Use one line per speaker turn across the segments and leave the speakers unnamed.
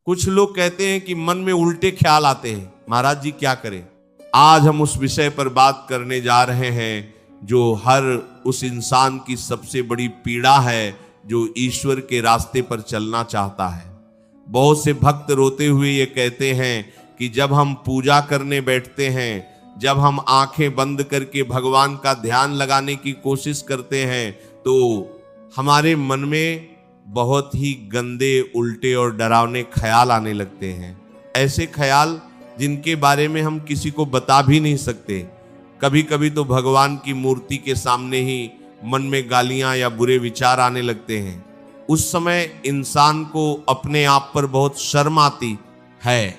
कुछ लोग कहते हैं कि मन में उल्टे ख्याल आते हैं। महाराज जी क्या करें? आज हम उस विषय पर बात करने जा रहे हैं जो हर उस इंसान की सबसे बड़ी पीड़ा है जो ईश्वर के रास्ते पर चलना चाहता है। बहुत से भक्त रोते हुए ये कहते हैं कि जब हम पूजा करने बैठते हैं, जब हम आंखें बंद करके भगवान का ध्यान लगाने की कोशिश करते हैं, तो हमारे मन में बहुत ही गंदे, उल्टे और डरावने ख्याल आने लगते हैं। ऐसे ख्याल जिनके बारे में हम किसी को बता भी नहीं सकते। कभी कभी तो भगवान की मूर्ति के सामने ही मन में गालियां या बुरे विचार आने लगते हैं। उस समय इंसान को अपने आप पर बहुत शर्म आती है।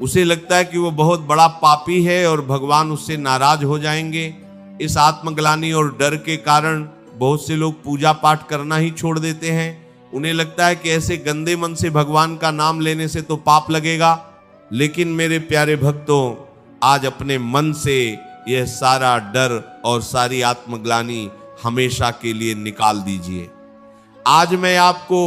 उसे लगता है कि वो बहुत बड़ा पापी है और भगवान उससे नाराज हो जाएंगे। इस आत्मग्लानि और डर के कारण बहुत से लोग पूजा पाठ करना ही छोड़ देते हैं। उन्हें लगता है कि ऐसे गंदे मन से भगवान का नाम लेने से तो पाप लगेगा। लेकिन मेरे प्यारे भक्तों, आज अपने मन से यह सारा डर और सारी आत्मग्लानि हमेशा के लिए निकाल दीजिए। आज मैं आपको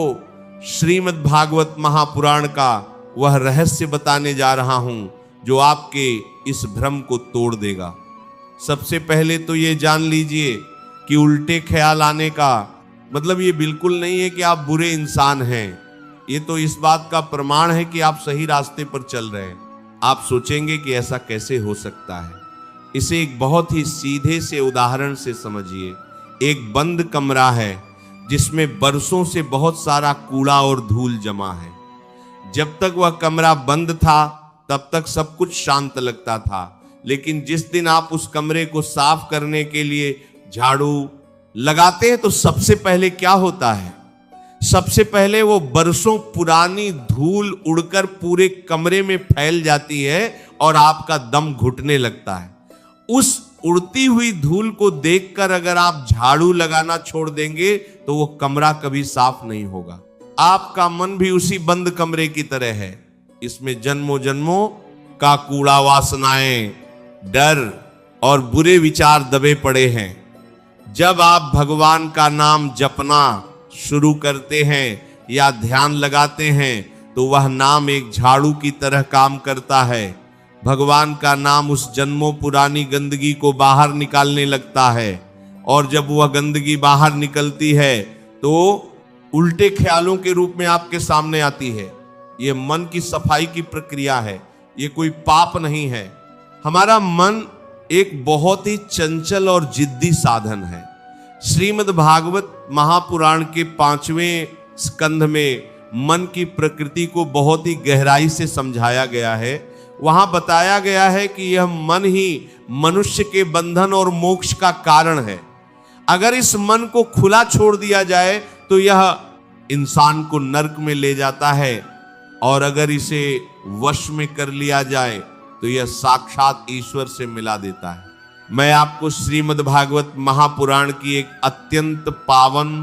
श्रीमद् भागवत महापुराण का वह रहस्य बताने जा रहा हूं जो आपके इस भ्रम को तोड़ देगा। सबसे पहले तो ये जान लीजिए कि उल्टे ख्याल आने का मतलब ये बिल्कुल नहीं है कि आप बुरे इंसान हैं। ये तो इस बात का प्रमाण है कि आप सही रास्ते पर चल रहे हैं। आप सोचेंगे कि ऐसा कैसे हो सकता है। इसे एक बहुत ही सीधे से उदाहरण से समझिए। एक बंद कमरा है जिसमें बरसों से बहुत सारा कूड़ा और धूल जमा है। जब तक वह कमरा बंद था तब तक सब कुछ शांत लगता था, लेकिन जिस दिन आप उस कमरे को साफ करने के लिए झाड़ू लगाते हैं तो सबसे पहले क्या होता है? सबसे पहले वो बरसों पुरानी धूल उड़कर पूरे कमरे में फैल जाती है और आपका दम घुटने लगता है। उस उड़ती हुई धूल को देखकर अगर आप झाड़ू लगाना छोड़ देंगे तो वो कमरा कभी साफ नहीं होगा। आपका मन भी उसी बंद कमरे की तरह है। इसमें जन्मों जन्मों का कूड़ा, वासनाएं, डर और बुरे विचार दबे पड़े हैं। जब आप भगवान का नाम जपना शुरू करते हैं या ध्यान लगाते हैं तो वह नाम एक झाड़ू की तरह काम करता है। भगवान का नाम उस जन्मों पुरानी गंदगी को बाहर निकालने लगता है और जब वह गंदगी बाहर निकलती है तो उल्टे ख्यालों के रूप में आपके सामने आती है। यह मन की सफाई की प्रक्रिया है, यह कोई पाप नहीं है। हमारा मन एक बहुत ही चंचल और जिद्दी साधन है। श्रीमद् भागवत महापुराण के 5वें स्कंध में मन की प्रकृति को बहुत ही गहराई से समझाया गया है। वहां बताया गया है कि यह मन ही मनुष्य के बंधन और मोक्ष का कारण है। अगर इस मन को खुला छोड़ दिया जाए तो यह इंसान को नरक में ले जाता है और अगर इसे वश में कर लिया जाए तो यह साक्षात ईश्वर से मिला देता है। मैं आपको श्रीमद् भागवत महापुराण की एक अत्यंत पावन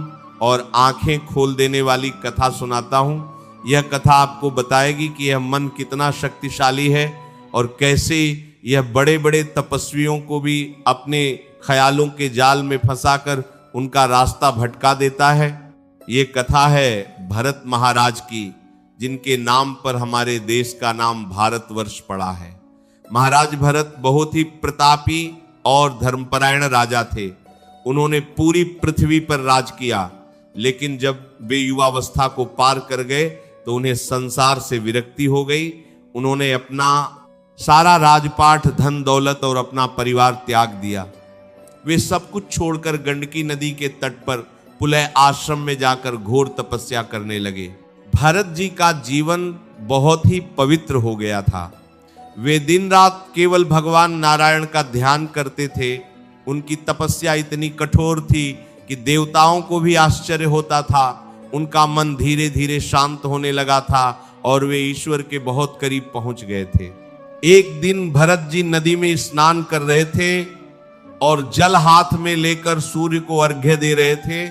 और आंखें खोल देने वाली कथा सुनाता हूं। यह कथा आपको बताएगी कि यह मन कितना शक्तिशाली है और कैसे यह बड़े बड़े तपस्वियों को भी अपने ख्यालों के जाल में फंसाकर उनका रास्ता भटका देता है। ये कथा है भरत महाराज की, जिनके नाम पर हमारे देश का नाम भारतवर्ष पड़ा है। महाराज भरत बहुत ही प्रतापी और धर्मपरायण राजा थे। उन्होंने पूरी पृथ्वी पर राज किया, लेकिन जब वे युवावस्था को पार कर गए तो उन्हें संसार से विरक्ति हो गई। उन्होंने अपना सारा राजपाट, धन दौलत और अपना परिवार त्याग दिया। वे सब कुछ छोड़कर गंडकी नदी के तट पर पुलह आश्रम में जाकर घोर तपस्या करने लगे। भरत जी का जीवन बहुत ही पवित्र हो गया था। वे दिन रात केवल भगवान नारायण का ध्यान करते थे। उनकी तपस्या इतनी कठोर थी कि देवताओं को भी आश्चर्य होता था। उनका मन धीरे धीरे शांत होने लगा था और वे ईश्वर के बहुत करीब पहुंच गए थे। एक दिन भरत जी नदी में स्नान कर रहे थे और जल हाथ में लेकर सूर्य को अर्घ्य दे रहे थे।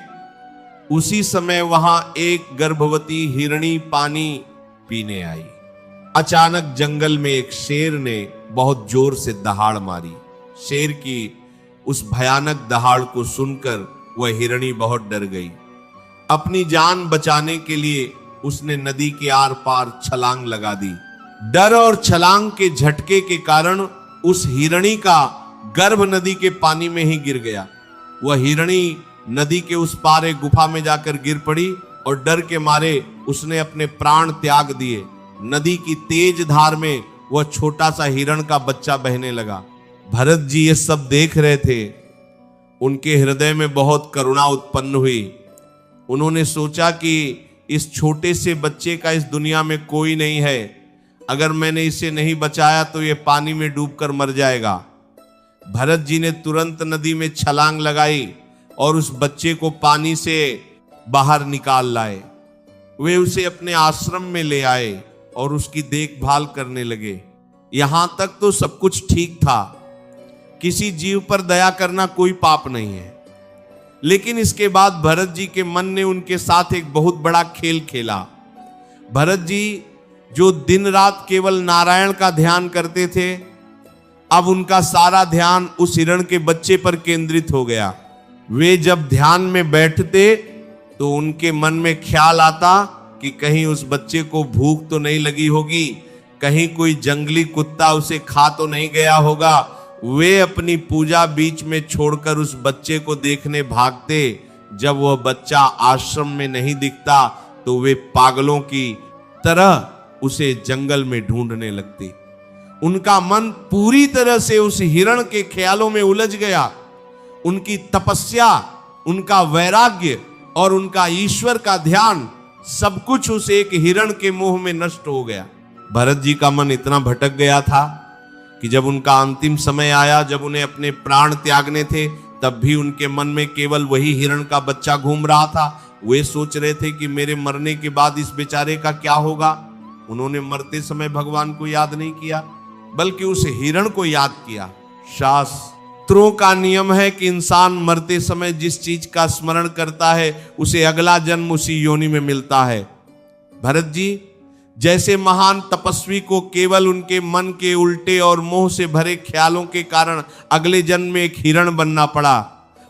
उसी समय वहां एक गर्भवती हिरणी पानी पीने आई। अचानक जंगल में एक शेर ने बहुत जोर से दहाड़ मारी। शेर की उस भयानक दहाड़ को सुनकर वह हिरणी बहुत डर गई। अपनी जान बचाने के लिए उसने नदी के आर पार छलांग लगा दी। डर और छलांग के झटके के कारण उस हिरणी का गर्भ नदी के पानी में ही गिर गया। वह हिरणी नदी के उस पार एक गुफा में जाकर गिर पड़ी और डर के मारे उसने अपने प्राण त्याग दिए। नदी की तेज धार में वह छोटा सा हिरण का बच्चा बहने लगा। भरत जी ये सब देख रहे थे। उनके हृदय में बहुत करुणा उत्पन्न हुई। उन्होंने सोचा कि इस छोटे से बच्चे का इस दुनिया में कोई नहीं है। अगर मैंने इसे नहीं बचाया तो ये पानी में डूबकर मर जाएगा। भरत जी ने तुरंत नदी में छलांग लगाई और उस बच्चे को पानी से बाहर निकाल लाए। वे उसे अपने आश्रम में ले आए और उसकी देखभाल करने लगे। यहां तक तो सब कुछ ठीक था। किसी जीव पर दया करना कोई पाप नहीं है। लेकिन इसके बाद भरत जी के मन ने उनके साथ एक बहुत बड़ा खेल खेला। भरत जी जो दिन रात केवल नारायण का ध्यान करते थे, अब उनका सारा ध्यान उस हिरण के बच्चे पर केंद्रित हो गया। वे जब ध्यान में बैठते तो उनके मन में ख्याल आता कि कहीं उस बच्चे को भूख तो नहीं लगी होगी, कहीं कोई जंगली कुत्ता उसे खा तो नहीं गया होगा। वे अपनी पूजा बीच में छोड़कर उस बच्चे को देखने भागते। जब वह बच्चा आश्रम में नहीं दिखता तो वे पागलों की तरह उसे जंगल में ढूंढने लगते। उनका मन पूरी तरह से उस हिरण के ख्यालों में उलझ गया। उनकी तपस्या, उनका वैराग्य और उनका ईश्वर का ध्यान सब कुछ उस एक हिरण के मोह में नष्ट हो गया। भरत जी का मन इतना भटक गया था कि जब उनका अंतिम समय आया, जब उन्हें अपने प्राण त्यागने थे, तब भी उनके मन में केवल वही हिरण का बच्चा घूम रहा था। वे सोच रहे थे कि मेरे मरने के बाद इस बेचारे का क्या होगा। उन्होंने मरते समय भगवान को याद नहीं किया, बल्कि उस हिरण को याद किया। शास्त्रों का नियम है कि इंसान मरते समय जिस चीज का स्मरण करता है उसे अगला जन्म उसी योनि में मिलता है। भरत जी जैसे महान तपस्वी को केवल उनके मन के उल्टे और मोह से भरे ख्यालों के कारण अगले जन्म में एक हिरण बनना पड़ा।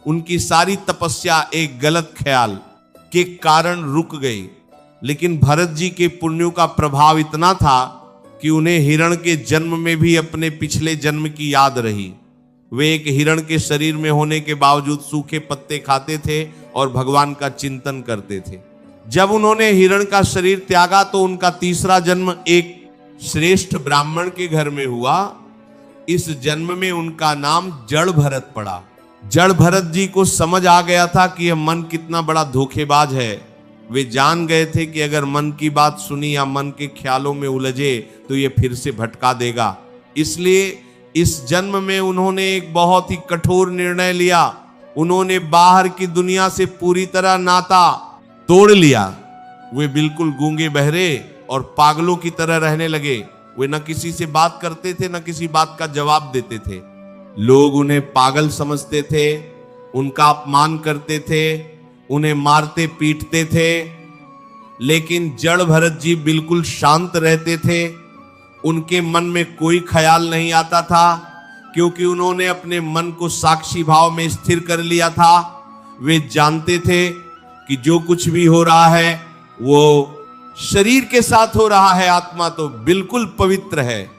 उनकी सारी तपस्या एक गलत ख्याल के कारण रुक गई। लेकिन भरत जी के पुण्यों का प्रभाव इतना था कि उन्हें हिरण के जन्म में भी अपने पिछले जन्म की याद रही। वे एक हिरण के शरीर में होने के बावजूद सूखे पत्ते खाते थे और भगवान का चिंतन करते थे। जब उन्होंने हिरण का शरीर त्यागा तो उनका तीसरा जन्म एक श्रेष्ठ ब्राह्मण के घर में हुआ। इस जन्म में उनका नाम जड़ भरत पड़ा। जड़ भरत जी को समझ आ गया था कि यह मन कितना बड़ा धोखेबाज है। वे जान गए थे कि अगर मन की बात सुनी या मन के ख्यालों में उलझे तो ये फिर से भटका देगा। इसलिए इस जन्म में उन्होंने एक बहुत ही कठोर निर्णय लिया। उन्होंने बाहर की दुनिया से पूरी तरह नाता तोड़ लिया। वे बिल्कुल गूंगे बहरे और पागलों की तरह रहने लगे। वे न किसी से बात करते थे, न किसी बात का जवाब देते थे। लोग उन्हें पागल समझते थे, उनका अपमान करते थे, उन्हें मारते पीटते थे। लेकिन जड़ भरत जी बिल्कुल शांत रहते थे। उनके मन में कोई ख्याल नहीं आता था, क्योंकि उन्होंने अपने मन को साक्षी भाव में स्थिर कर लिया था। वे जानते थे कि जो कुछ भी हो रहा है वो शरीर के साथ हो रहा है, आत्मा तो बिल्कुल पवित्र है।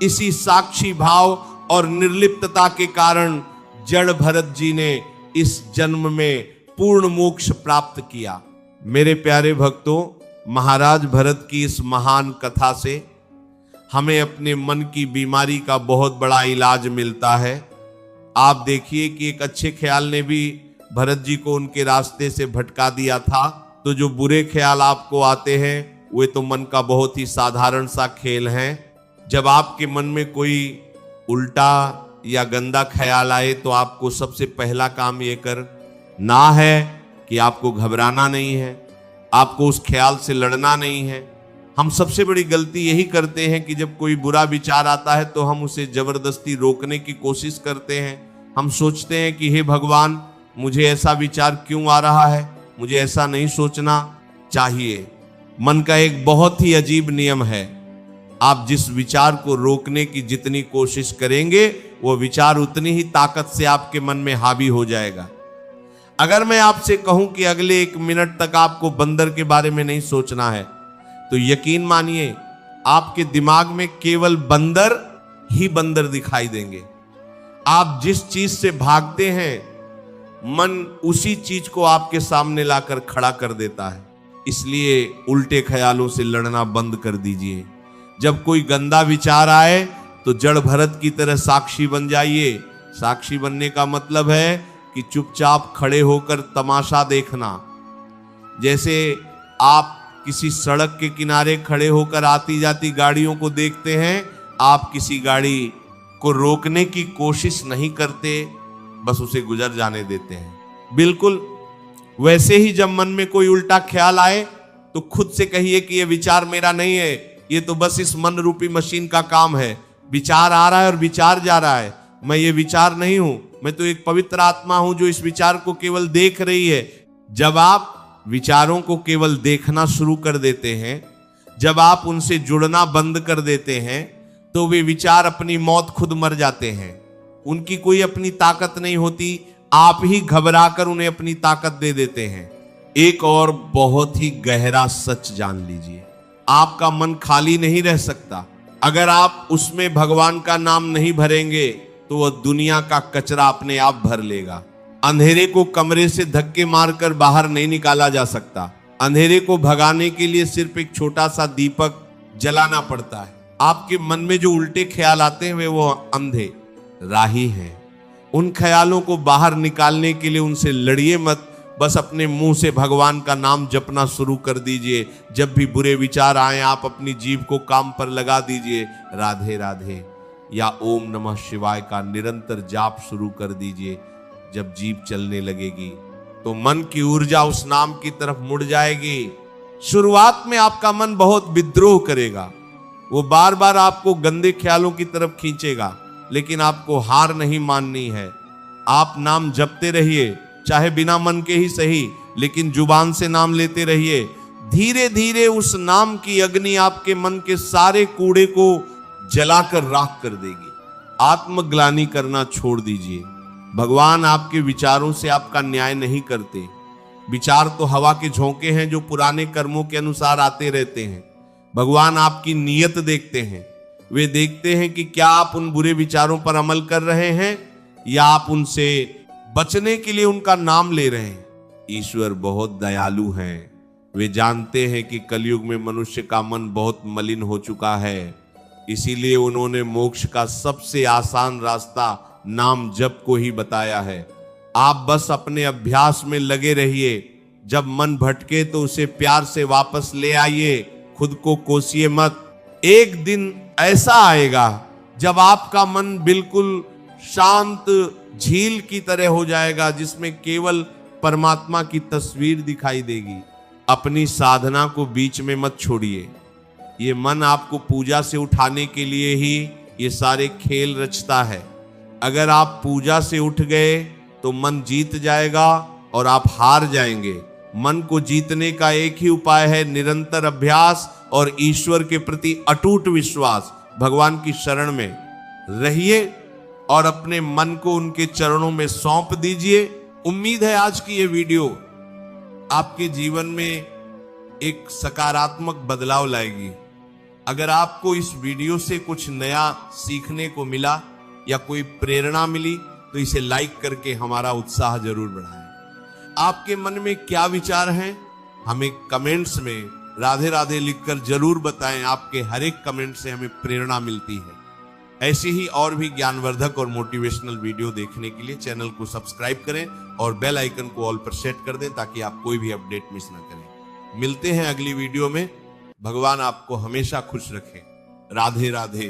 इसी साक्षी भाव और निर्लिप्तता के कारण जड़ भरत जी ने इस जन्म में पूर्ण मोक्ष प्राप्त किया। मेरे प्यारे भक्तों, महाराज भरत की इस महान कथा से हमें अपने मन की बीमारी का बहुत बड़ा इलाज मिलता है। आप देखिए कि एक अच्छे ख्याल ने भी भरत जी को उनके रास्ते से भटका दिया था। तो जो बुरे ख्याल आपको आते हैं वे तो मन का बहुत ही साधारण सा खेल है। जब आपके मन में कोई उल्टा या गंदा ख्याल आए तो आपको सबसे पहला काम ये करना है कि आपको घबराना नहीं है, आपको उस ख्याल से लड़ना नहीं है। हम सबसे बड़ी गलती यही करते हैं कि जब कोई बुरा विचार आता है तो हम उसे जबरदस्ती रोकने की कोशिश करते हैं। हम सोचते हैं कि हे भगवान, मुझे ऐसा विचार क्यों आ रहा है, मुझे ऐसा नहीं सोचना चाहिए। मन का एक बहुत ही अजीब नियम है, आप जिस विचार को रोकने की जितनी कोशिश करेंगे वो विचार उतनी ही ताकत से आपके मन में हावी हो जाएगा। अगर मैं आपसे कहूं कि अगले 1 मिनट तक आपको बंदर के बारे में नहीं सोचना है, तो यकीन मानिए आपके दिमाग में केवल बंदर ही बंदर दिखाई देंगे। आप जिस चीज से भागते हैं, मन उसी चीज को आपके सामने लाकर खड़ा कर देता है। इसलिए उल्टे ख्यालों से लड़ना बंद कर दीजिए। जब कोई गंदा विचार आए तो जड़ भरत की तरह साक्षी बन जाइए। साक्षी बनने का मतलब है कि चुपचाप खड़े होकर तमाशा देखना। जैसे आप किसी सड़क के किनारे खड़े होकर आती जाती गाड़ियों को देखते हैं, आप किसी गाड़ी को रोकने की कोशिश नहीं करते, बस उसे गुजर जाने देते हैं। बिल्कुल वैसे ही जब मन में कोई उल्टा ख्याल आए तो खुद से कहिए कि यह विचार मेरा नहीं है, ये तो बस इस मन रूपी मशीन का काम है। विचार आ रहा है और विचार जा रहा है, मैं ये विचार नहीं हूं, मैं तो एक पवित्र आत्मा हूं जो इस विचार को केवल देख रही है। जब आप विचारों को केवल देखना शुरू कर देते हैं, जब आप उनसे जुड़ना बंद कर देते हैं, तो वे विचार अपनी मौत खुद मर जाते हैं। उनकी कोई अपनी ताकत नहीं होती, आप ही घबराकर उन्हें अपनी ताकत दे देते हैं। एक और बहुत ही गहरा सच जान लीजिए, आपका मन खाली नहीं रह सकता। अगर आप उसमें भगवान का नाम नहीं भरेंगे तो वह दुनिया का कचरा अपने आप भर लेगा। अंधेरे को कमरे से धक्के मारकर बाहर नहीं निकाला जा सकता। अंधेरे को भगाने के लिए सिर्फ एक छोटा सा दीपक जलाना पड़ता है। आपके मन में जो उल्टे ख्याल आते हैं वे वो अंधे राही हैं। उन ख्यालों को बाहर निकालने के लिए उनसे लड़िए मत, बस अपने मुंह से भगवान का नाम जपना शुरू कर दीजिए। जब भी बुरे विचार आए आप अपनी जीभ को काम पर लगा दीजिए, राधे राधे या ओम नमः शिवाय का निरंतर जाप शुरू कर दीजिए। जब जीभ चलने लगेगी तो मन की ऊर्जा उस नाम की तरफ मुड़ जाएगी। शुरुआत में आपका मन बहुत विद्रोह करेगा, वो बार बार आपको गंदे ख्यालों की तरफ खींचेगा, लेकिन आपको हार नहीं माननी है। आप नाम जपते रहिए, चाहे बिना मन के ही सही, लेकिन जुबान से नाम लेते रहिए। धीरे धीरे उस नाम की अग्नि आपके मन के सारे कूड़े को जलाकर राख कर देगी। आत्मग्लानि करना छोड़ दीजिए। भगवान आपके विचारों से आपका न्याय नहीं करते। विचार तो हवा के झोंके हैं जो पुराने कर्मों के अनुसार आते रहते हैं। भगवान आपकी नीयत देखते हैं। वे देखते हैं कि क्या आप उन बुरे विचारों पर अमल कर रहे हैं या आप उनसे बचने के लिए उनका नाम ले रहे हैं। ईश्वर बहुत दयालु हैं। वे जानते हैं कि कलयुग में मनुष्य का मन बहुत मलिन हो चुका है, इसीलिए उन्होंने मोक्ष का सबसे आसान रास्ता नाम जप को ही बताया है। आप बस अपने अभ्यास में लगे रहिए। जब मन भटके तो उसे प्यार से वापस ले आइए, खुद को कोसिए मत। एक दिन ऐसा आएगा जब आपका मन बिल्कुल शांत झील की तरह हो जाएगा, जिसमें केवल परमात्मा की तस्वीर दिखाई देगी। अपनी साधना को बीच में मत छोड़िए। ये मन आपको पूजा से उठाने के लिए ही ये सारे खेल रचता है। अगर आप पूजा से उठ गए तो मन जीत जाएगा और आप हार जाएंगे। मन को जीतने का एक ही उपाय है, निरंतर अभ्यास और ईश्वर के प्रति अटूट विश्वास। भगवान की शरण में रहिए और अपने मन को उनके चरणों में सौंप दीजिए। उम्मीद है आज की ये वीडियो आपके जीवन में एक सकारात्मक बदलाव लाएगी। अगर आपको इस वीडियो से कुछ नया सीखने को मिला या कोई प्रेरणा मिली तो इसे लाइक करके हमारा उत्साह जरूर बढ़ाएं। आपके मन में क्या विचार हैं हमें कमेंट्स में राधे राधे लिखकर जरूर बताएं। आपके हर एक कमेंट से हमें प्रेरणा मिलती है। ऐसी ही और भी ज्ञानवर्धक और मोटिवेशनल वीडियो देखने के लिए चैनल को सब्सक्राइब करें और बेल आइकन को ऑल पर सेट कर दें ताकि आप कोई भी अपडेट मिस ना करें। मिलते हैं अगली वीडियो में। भगवान आपको हमेशा खुश रखें। राधे राधे।